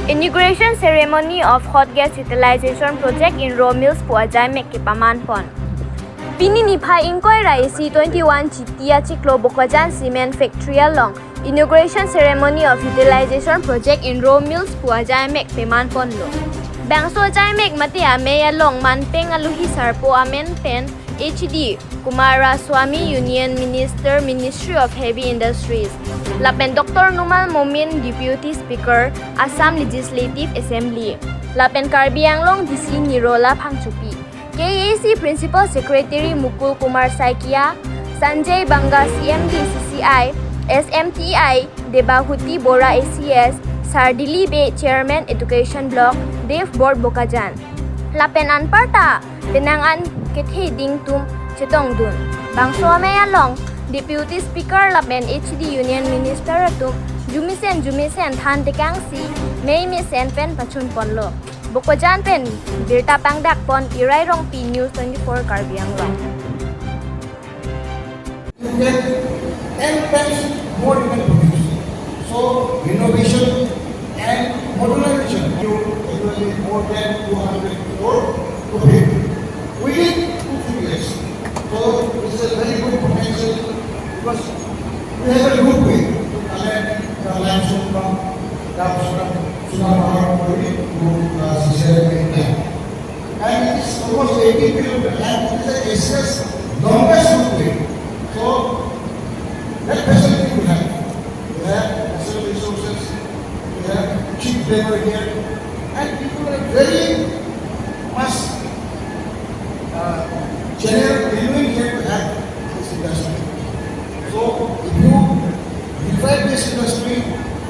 Inauguration ceremony of hot gas utilization project in raw mills po ajaimek ke paman pon. Pini ni phai inkoi ra AC21 chitia chiklo Bokajan cement factory along. Inauguration ceremony of utilization project in raw mills po ajaimek paman pon lo. Bangso ajaimek matia meya long man peng aluhi sarpo amen pen HD Kumara Swami Union Minister Ministry of Heavy Industries. Lapen Dr. Numal Momin Deputy Speaker Assam Legislative Assembly. Lapen Karbi Anglong DC Nirola Phangchupi. KAC Principal Secretary Mukul Kumar Saikia, Sanjay Banga CMD CCI, SMTI Debahuti Bora ACS, Sardili Bay Chairman Education Block, Dev Board Bokajan. Lapen Anparta Tenangan Kethe Dingtum Chetong Dun. Bangso Maya Long Deputy Speaker Lapen HD Union Minister Atum Jumisen Than Tekang Si May Misen Pen Pachun Ponlo Bokajan Pen Birta Pangdak Pon Irai Rong P News 24 Karbiang Long. And then more you can produce. So innovation and modularization. You more than 200 crore to pay within 2-3 years. So it's a very good potential because we have a good way to collect the limestone from Sumatra to CCI. And it is almost 80 kilometers and it is the Asia's longest route way. So that facility we have. We have natural resources, we have cheap labor here, and people are very much genuine here to have this industry. So if you revive this industry,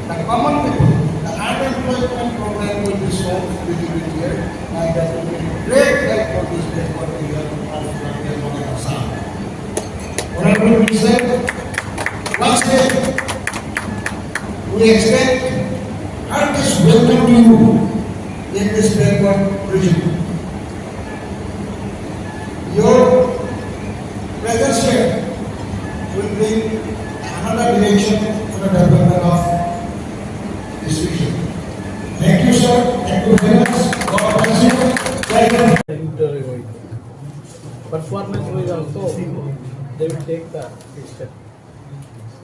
the common people, the unemployment program will be solved within a year, and that will be great help for this network here of Assam. Honorable Minister, once again, we expect heartiest welcome to you in this backward region. Your presence here will bring another dimension for the development of this region. Thank you, sir. Thank you very much. God bless you. Performance wise also they will take the step.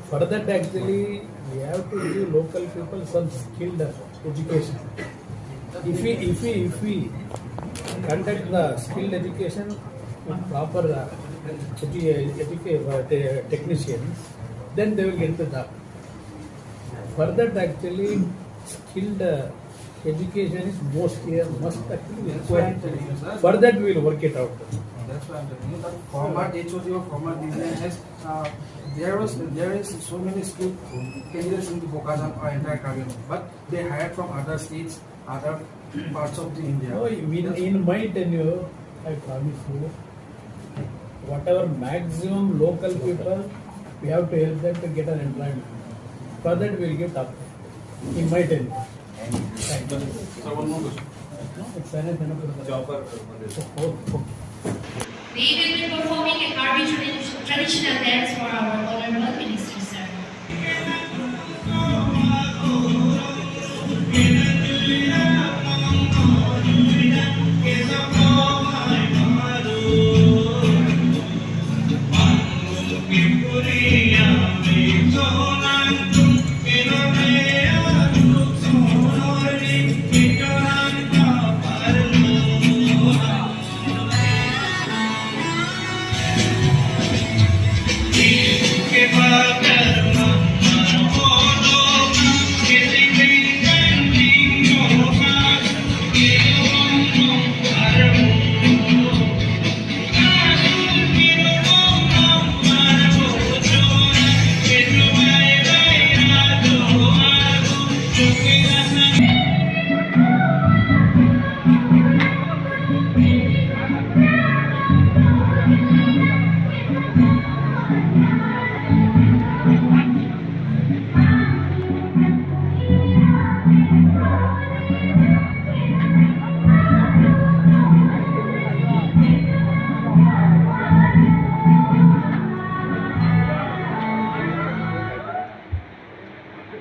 For that actually we have to give local people some skilled education. If we conduct the skilled education with proper technicians, then they will get the job. For that actually skilled education is must actually required. For that we will work it out. That's why I'm telling you that format HOD or format design has there is so many skilled candidates in the Bokajan or entire Karbiang, but they hired from other states, other parts of the India. No, in my tenure, I promise you, whatever maximum local people, we have to help them to get an employment. For that we will give up. In my tenure. Thank you. So one more question. No, it's We will be performing a Karbi traditional dance for our Honorable Minister.